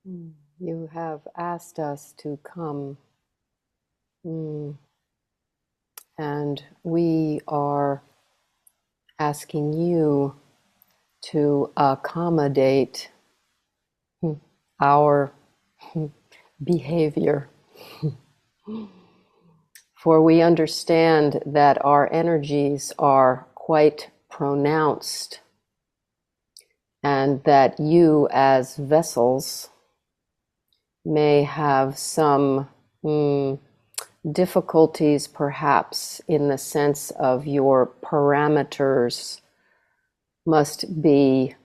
You have asked us to come, and we are asking you to accommodate our behavior. For we understand that our energies are quite pronounced, and that you, as vessels, may have some difficulties, perhaps, in the sense of your parameters must be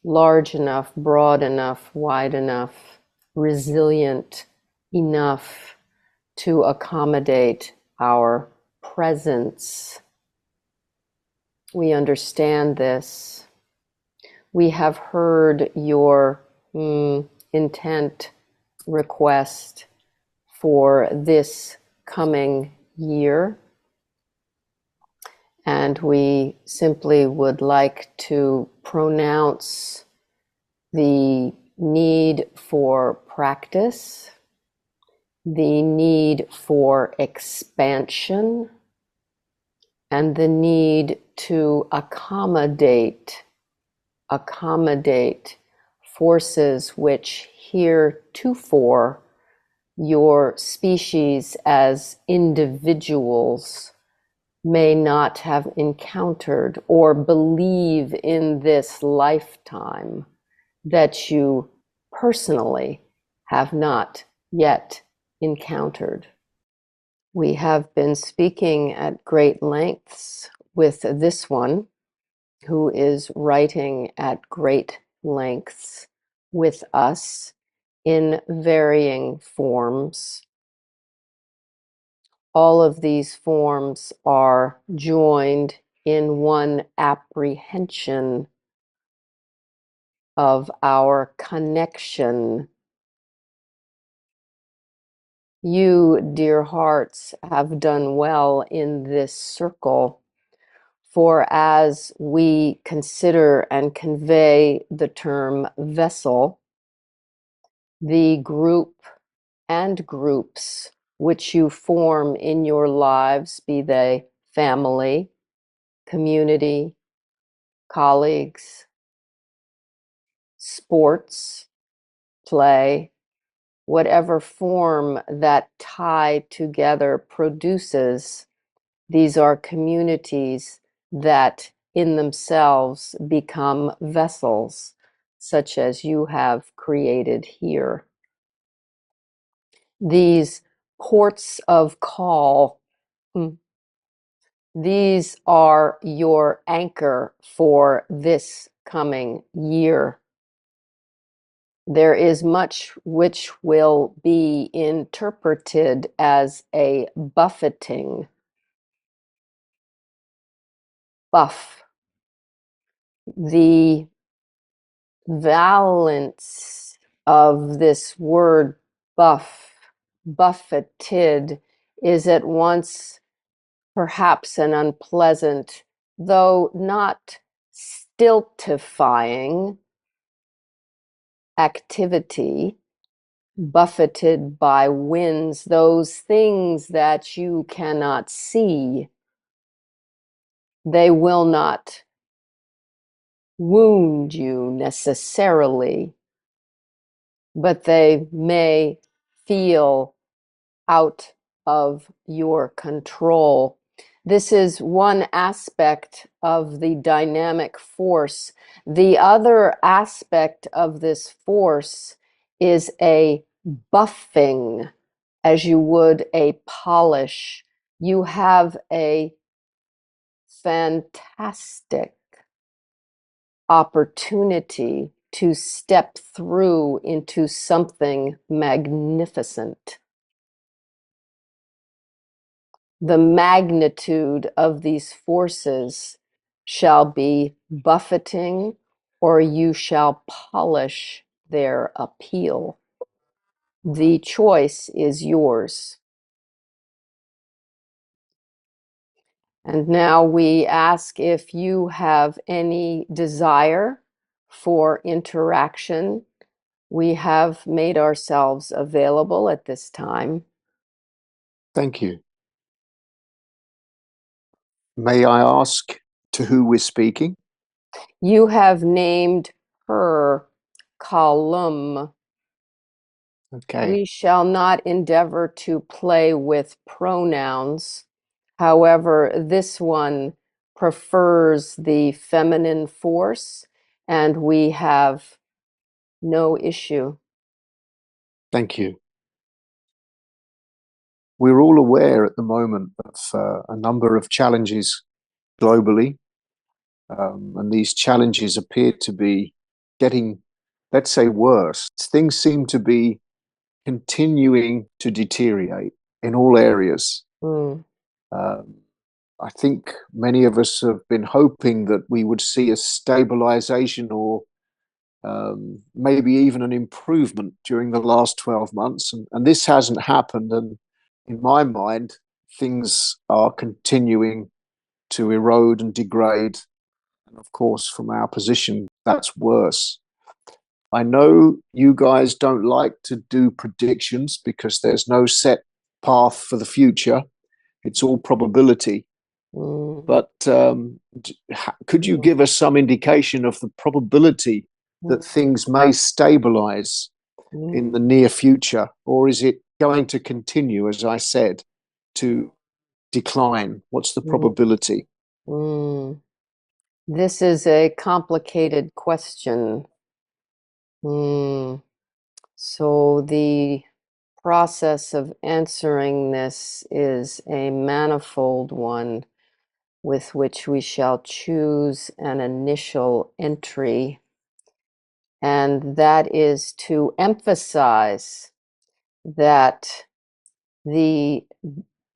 large enough, broad enough, wide enough, resilient enough to accommodate our presence. We understand this. We have heard your intent request for this coming year, and we simply would like to pronounce the need for practice, the need for expansion, and the need to accommodate forces which heretofore your species as individuals may not have encountered or believe in this lifetime that you personally have not yet encountered. We have been speaking at great lengths with this one, who is writing at great lengths with us in varying forms. All of these forms are joined in one apprehension of our connection. You, dear hearts, have done well in this circle, for as we consider and convey the term vessel, the group and groups which you form in your lives, be they family, community, colleagues, sports, play, whatever form that tie together produces, these are communities that in themselves become vessels, such as you have created here. These ports of call, these are your anchor for this coming year. There is much which will be interpreted as a buffeting. Buff. The valence of this word buffeted, is at once perhaps an unpleasant, though not stultifying activity. Buffeted by winds, those things that you cannot see. They will not wound you necessarily, but they may feel out of your control. This is one aspect of the dynamic force. The other aspect of this force is a buffing, as you would a polish. You have a fantastic opportunity to step through into something magnificent. The magnitude of these forces shall be buffeting, or you shall polish their appeal. The choice is yours. And now we ask if you have any desire for interaction We have made ourselves available at this time. Thank you. May I ask to who we're speaking? You have named her Colum. Okay, We shall not endeavor to play with pronouns. However, this one prefers the feminine force, and we have no issue. thank you. We're all aware at the moment of a number of challenges globally, and these challenges appear to be getting, let's say, worse. Things seem to be continuing to deteriorate in all areas. Mm, Um, I think many of us have been hoping that we would see a stabilization or maybe even an improvement during the last 12 months. And this hasn't happened. And in my mind, things are continuing to erode and degrade. And of course, from our position, that's worse. I know you guys don't like to do predictions because there's no set path for the future. It's all probability. mm, But could you mm, give us some indication of the probability that mm, things may stabilize in mm, the near future? Or is it going to continue, as I said, to decline? What's the mm, probability? mm. This is a complicated question. Mm. So the process of answering this is a manifold one with which we shall choose an initial entry, and that is to emphasize that the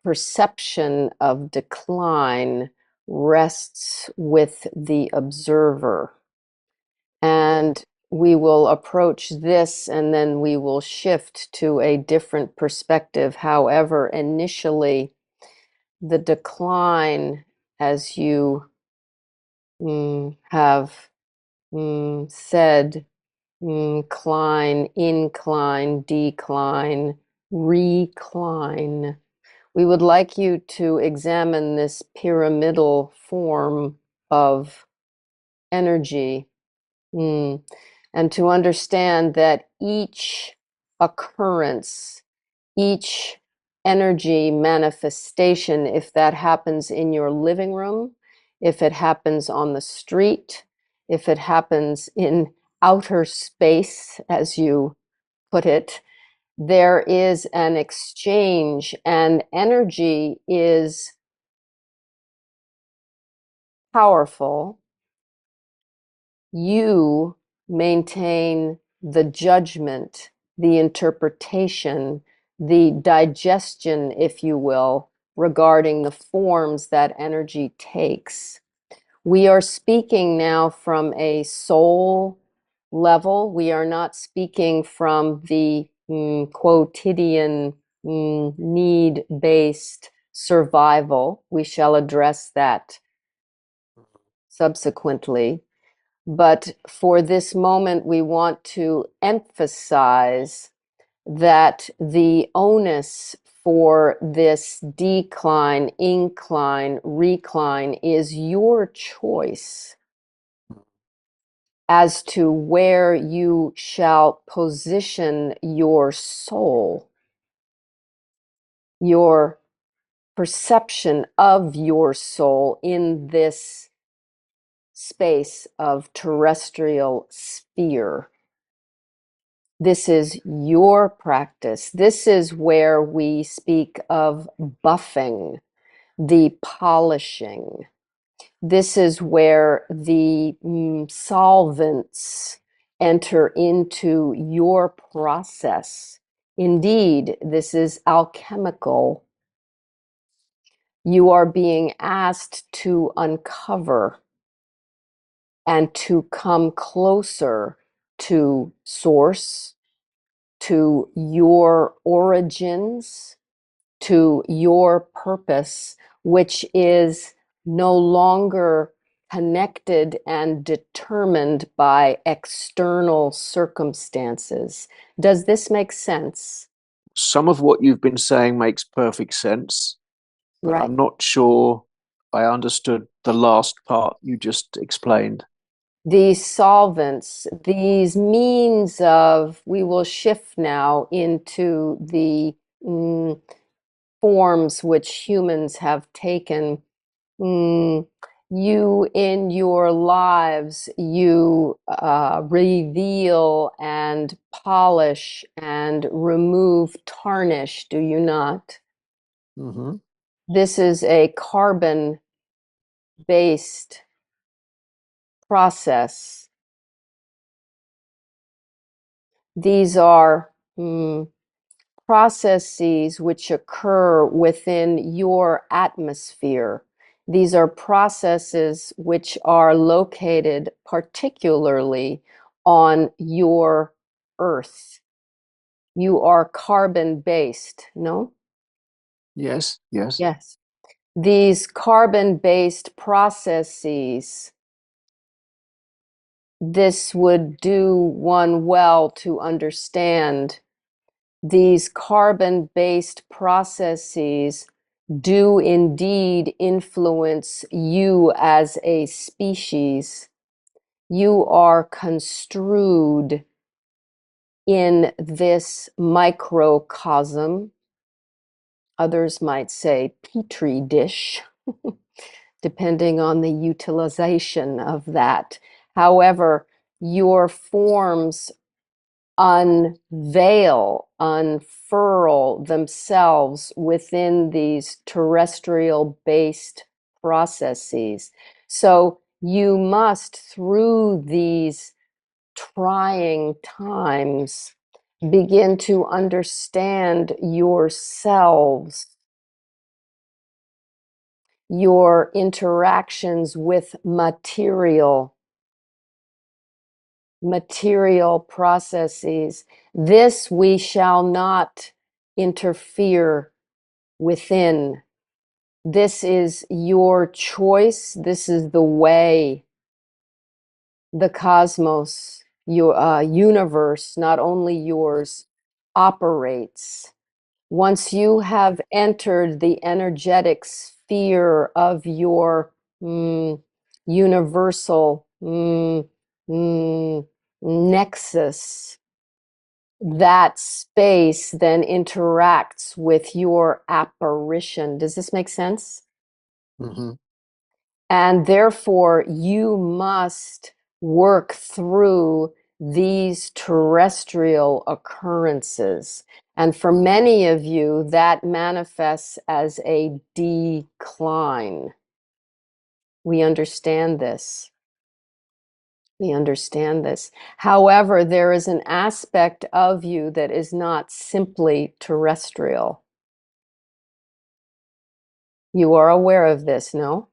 perception of decline rests with the observer. And we will approach this and then we will shift to a different perspective. However, initially, the decline, as you have said, climb, incline, decline, recline. We would like you to examine this pyramidal form of energy, and to understand that each occurrence, each energy manifestation, if that happens in your living room, if it happens on the street, if it happens in outer space, as you put it, there is an exchange, and energy is powerful. You maintain the judgment, the interpretation, the digestion, if you will, regarding the forms that energy takes. We are speaking now from a soul level. We are not speaking from the quotidian need-based survival. We shall address that subsequently. But for this moment, we want to emphasize that the onus for this decline, incline, recline is your choice as to where you shall position your soul, your perception of your soul in this space of terrestrial sphere. This is your practice. This is where we speak of buffing, the polishing. This is where the solvents enter into your process. Indeed, this is alchemical. You are being asked to uncover and to come closer to source, to your origins, to your purpose, which is no longer connected and determined by external circumstances. Does this make sense? Some of what you've been saying makes perfect sense, but Right. I'm not sure I understood the last part you just explained. These solvents, these means of, we will shift now into the forms which humans have taken. Mm, you, in your lives, you reveal and polish and remove tarnish, do you not? Mm-hmm. This is a carbon based process. These are processes which occur within your atmosphere. These are processes which are located particularly on your earth. You are carbon based, no? Yes, yes. Yes. These carbon based processes, this would do one well to understand. These carbon based processes do indeed influence you as a species. You are construed in this microcosm. Others might say petri dish, depending on the utilization of that. However, your forms unveil, unfurl themselves within these terrestrial based processes. So you must, through these trying times, begin to understand yourselves, your interactions with material processes. This we shall not interfere within. This is your choice. This is the way the cosmos, your universe, not only yours, operates. Once you have entered the energetic sphere of your universal nexus, that space then interacts with your apparition. Does this make sense? Mm-hmm. And therefore, you must work through these terrestrial occurrences. And for many of you, that manifests as a decline. We understand this. We understand this. However, there is an aspect of you that is not simply terrestrial. You are aware of this, no?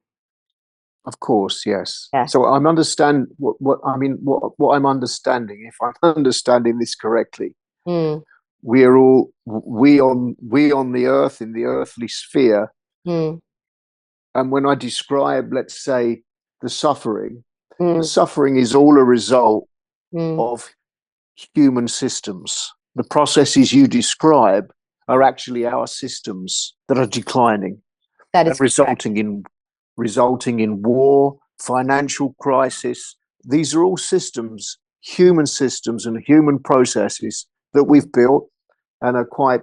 Of course, yes. Yes. So I'm understand what I'm understanding, if I'm understanding this correctly, Mm, we on the earth in the earthly sphere, mm, and when I describe, let's say, the suffering, the mm, suffering is all a result mm. of human systems. The processes you describe are actually our systems that are declining That and is correct. resulting in war, financial crisis. These are all systems and human processes that Mm. we've built and are quite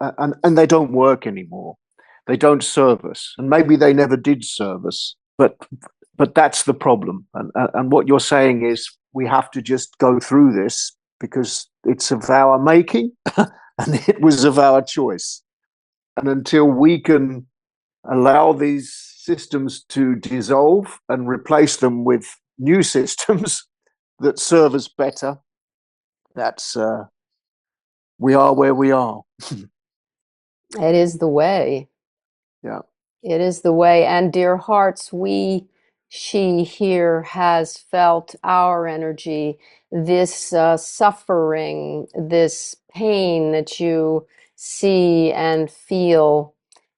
and they don't work anymore. They don't serve us, and maybe they never did serve us. But that's the problem. And what you're saying is we have to just go through this because it's of our making and it was of our choice. And until we can allow these systems to dissolve and replace them with new systems that serve us better, that's we are where we are. It is the way. Yeah, It is the way. And dear hearts, she here has felt our energy, this suffering, this pain that you see and feel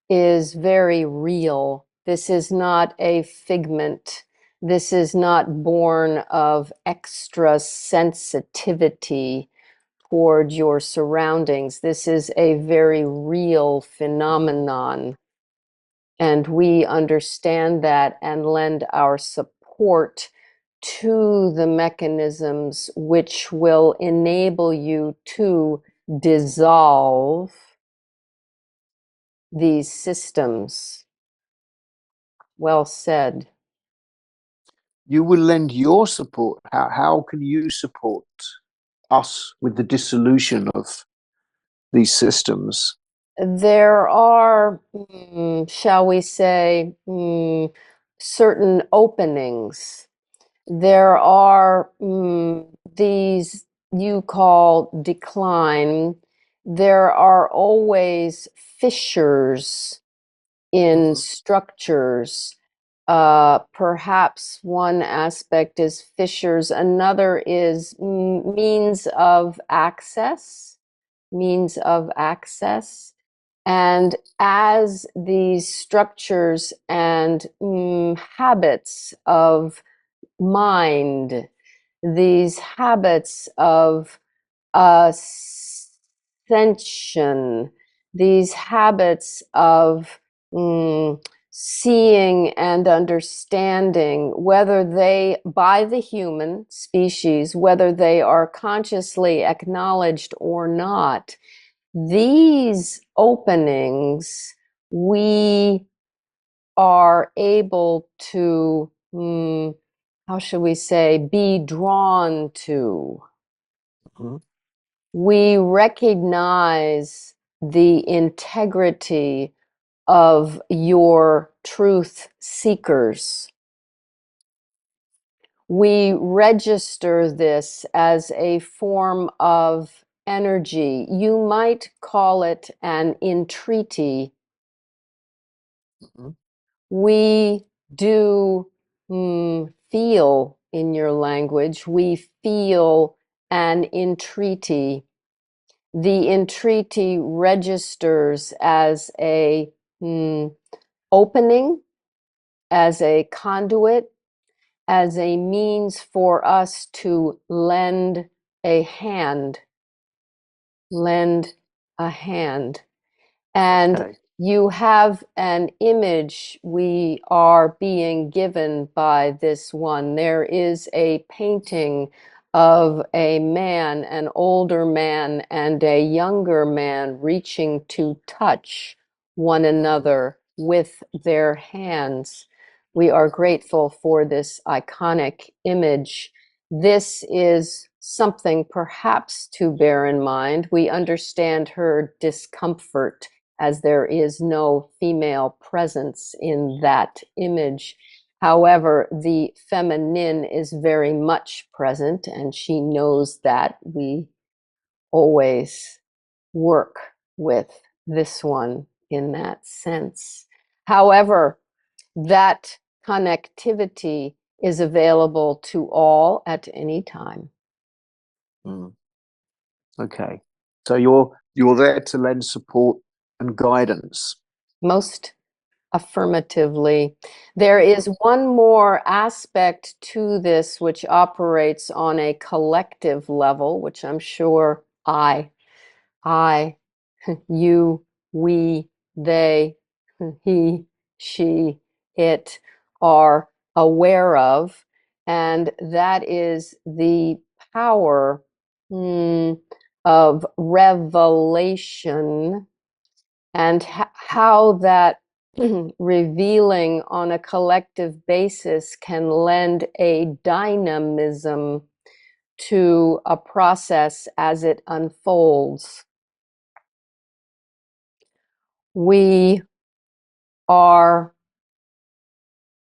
is very real. This is not a figment. This is not born of extra sensitivity toward your surroundings. This is a very real phenomenon. And we understand that and lend our support to the mechanisms which will enable you to dissolve these systems. Well said. You will lend your support. How can you support us with the dissolution of these systems? There are, shall we say, certain openings. There are these you call decline. There are always fissures in Mm-hmm. structures. Perhaps one aspect is fissures, another is means of access, means of access. And as these structures and habits of mind, these habits of ascension, these habits of seeing and understanding, whether they, by the human species, whether they are consciously acknowledged or not, these openings we are able to, how should we say, be drawn to. Mm-hmm. We recognize the integrity of your truth seekers. We register this as a form of energy. You might call it an entreaty. Mm-hmm. We do feel in your language, we feel an entreaty. The entreaty registers as a opening, as a conduit, as a means for us to lend a hand, lend a hand. And Okay. you have an image we are being given by this one. There is a painting of a man, an older man and a younger man reaching to touch one Mm-hmm. another with their hands. We are grateful for this iconic image. This is something perhaps to bear in mind. We understand her discomfort as there is no female presence in that image. However, the feminine is very much present, and she knows that we always work with this one in that sense. However, that connectivity is available to all at any time. Mm. Okay. So you're there to lend support and guidance. Most affirmatively. There is one more aspect to this which operates on a collective level, which I'm sure I, you, we, they, he, she, it are aware of, and that is the power of revelation and how that revealing on a collective basis can lend a dynamism to a process as it unfolds. We are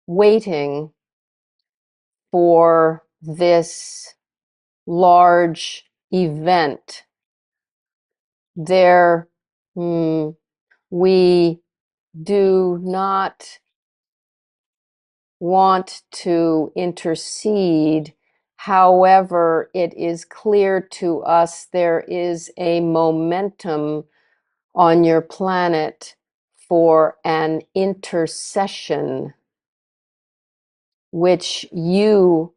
waiting for this large event. There, we do not want to intercede. However, it is clear to us there is a momentum on your planet for an intercession which you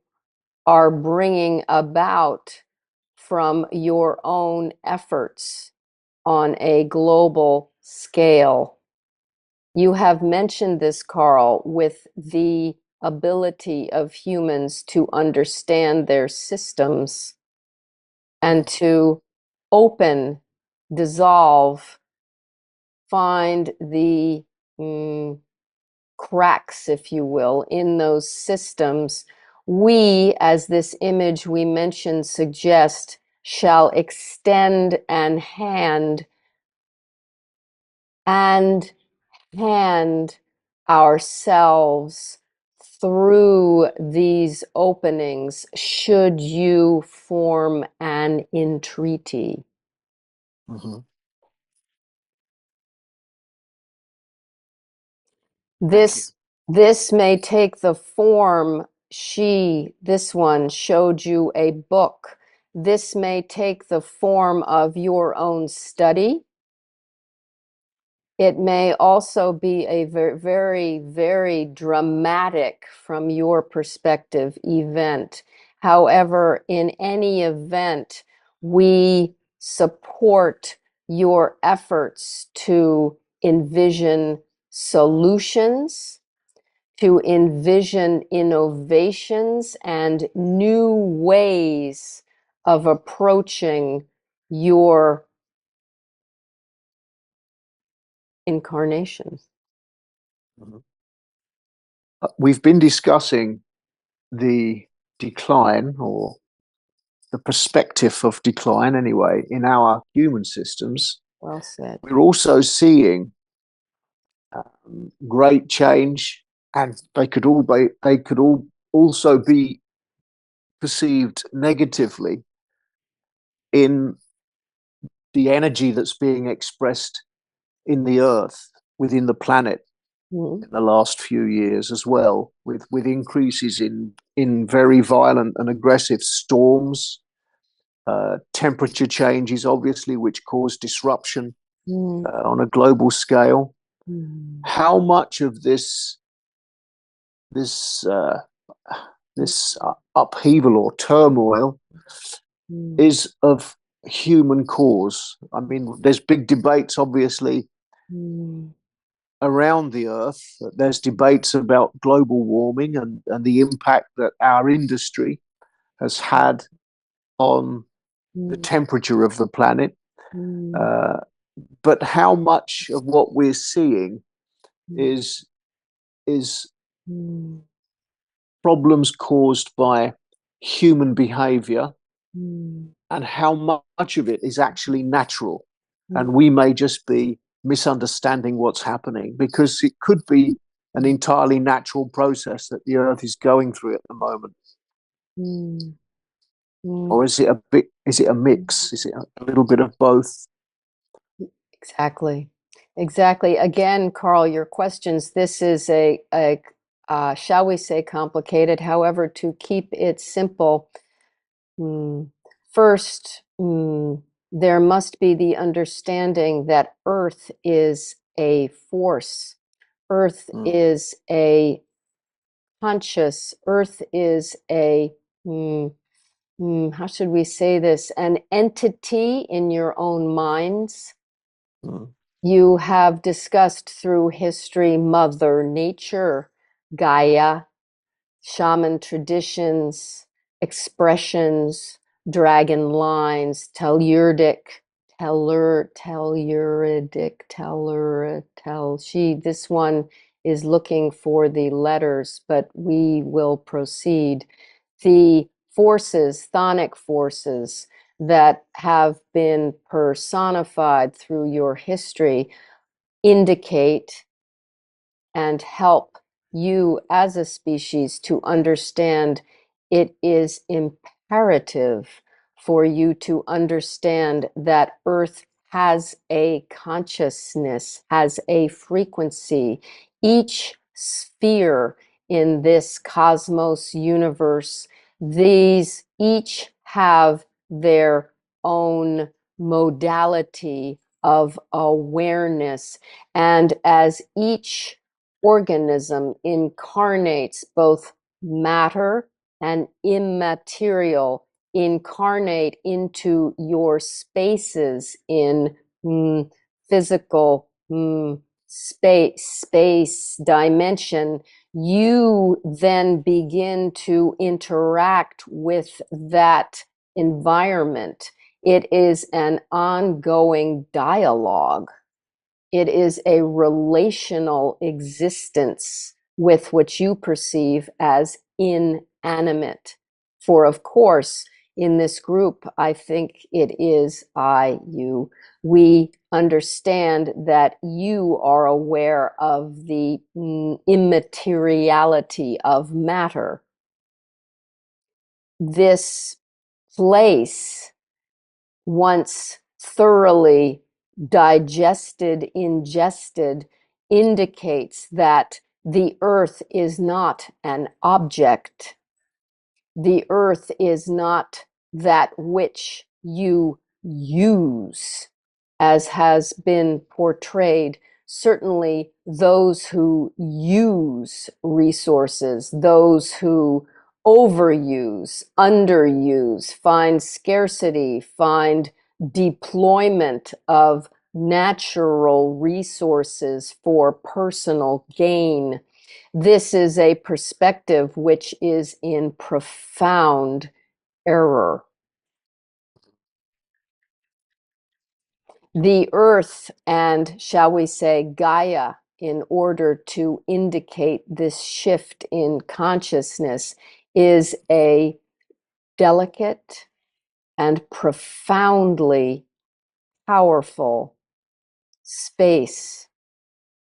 are bringing about from your own efforts on a global scale. You have mentioned this, Carl, with the ability of humans to understand their systems and to open, dissolve, find the cracks, if you will, in those systems. We, as this image we mentioned suggest, shall extend and hand ourselves through these openings should you form an entreaty. Mm-hmm. Thank you. This may take the form, this one showed you a book. This may take the form of your own study. It may also be a very, very, very dramatic, from your perspective, event. However, in any event, we support your efforts to envision solutions, to envision innovations and new ways of approaching your incarnation. Mhm. We've been discussing the decline, or the perspective of decline anyway, in our human systems. Well said. We're also seeing great change, and they could all also be perceived negatively in the energy that's being expressed in the earth, within the planet, Mm. in the last few years as well, with increases in very violent and aggressive storms, temperature changes, obviously, which cause disruption Mm. on a global scale. Mm. How much of this uh, this upheaval or turmoil Mm. is of human cause? I mean, there's big debates, obviously, Mm. around the earth. There's debates about global warming and the impact that our industry has had on the Mm. temperature of the planet. Mm. Uh, but how much of what we're seeing Mm. is Mm. problems caused by human behavior, Mm. and how much of it is actually natural, Mm. and we may just be misunderstanding what's happening, because it could be an entirely natural process that the earth is going through at the moment. Mm. Mm. Or is it a mix? Is it a little bit of both? Exactly. Exactly. Again, Carl, your questions, this is shall we say, complicated. However, to keep it simple, first, there must be the understanding that Earth is a force. Earth Mm, is a conscious. Earth is how should we say this? An entity in your own minds. mm, You have discussed through history Mother Nature, Gaia, shaman traditions, expressions, dragon lines, this one is looking for the letters, but we will proceed. The forces, chthonic forces that have been personified through your history indicate and help you as a species to understand it is imperative for you to understand that Earth has a consciousness, has a frequency. Each sphere in this cosmos universe, these each have their own modality of awareness. And as each organism incarnates both matter and immaterial, incarnate into your spaces in physical space dimension, you then begin to interact with that environment. It is an ongoing dialogue. It is a relational existence with what you perceive as inanimate. For, of course, in this group, I think it is I, you. We understand that you are aware of the immateriality of matter. This place, once thoroughly digested, ingested, indicates that the earth is not an object. The earth is not that which you use, as has been portrayed. Certainly, those who use resources, those who overuse, underuse, find scarcity, find deployment of natural resources for personal gain. This is a perspective which is in profound error. The earth and, shall we say, Gaia, in order to indicate this shift in consciousness, is a delicate and profoundly powerful space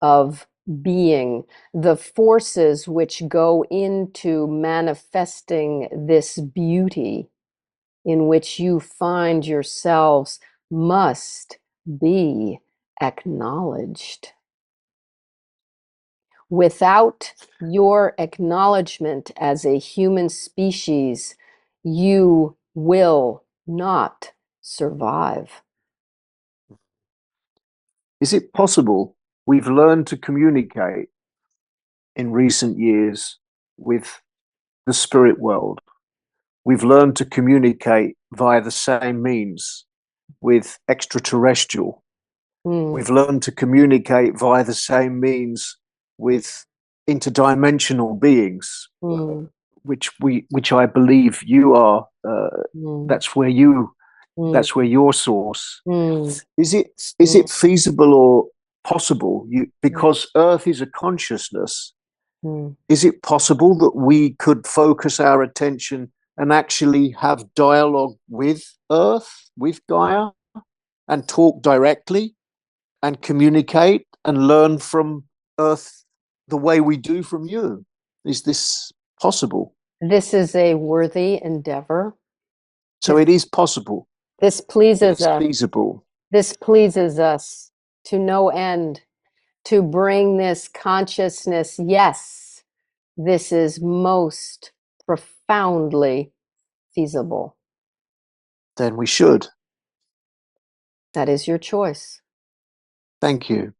of being. The forces which go into manifesting this beauty in which you find yourselves must be acknowledged. Without your acknowledgement as a human species, you will not survive. Is it possible we've learned to communicate in recent years with the spirit world? We've learned to communicate via the same means with extraterrestrial. We've learned to communicate via the same means with interdimensional beings, which I believe you are. That's where you. That's where your source. Is it feasible or possible? Because Earth is a consciousness. Is it possible that we could focus our attention and actually have dialogue with Earth, with Gaia, and talk directly and communicate and learn from Earth the way we do from you? Is this possible? This is a worthy endeavor. So it is possible. This pleases It's us. feasible. This pleases us to no end, to bring this consciousness. Yes, this is most profoundly feasible. Then we should. That is your choice. Thank you.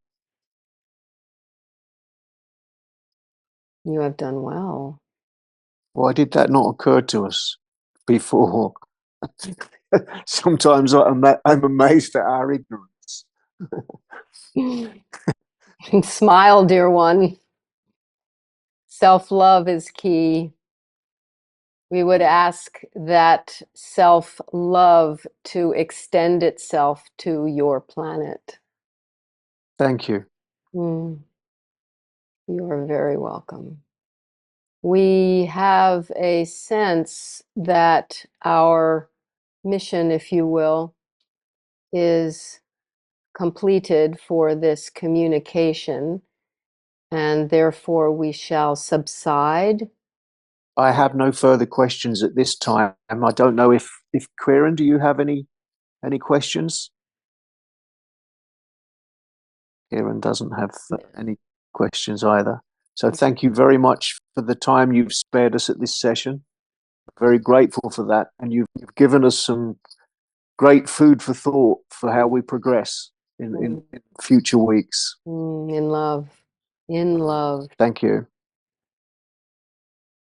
You have done well. Why did that not occur to us before? Sometimes I'm amazed at our ignorance. Smile, dear one. Self-love is key. We would ask that self-love to extend itself to your planet. Thank you. You are very welcome. We have a sense that our mission, if you will, is completed for this communication, and therefore we shall subside. I have no further questions at this time. I don't know if Kieran, do you have any questions? Kieran doesn't have any questions either. So thank you very much for the time you've spared us at this session. Very grateful for that. And you've given us some great food for thought for how we progress in Mm, future weeks. in love. In love. Thank you.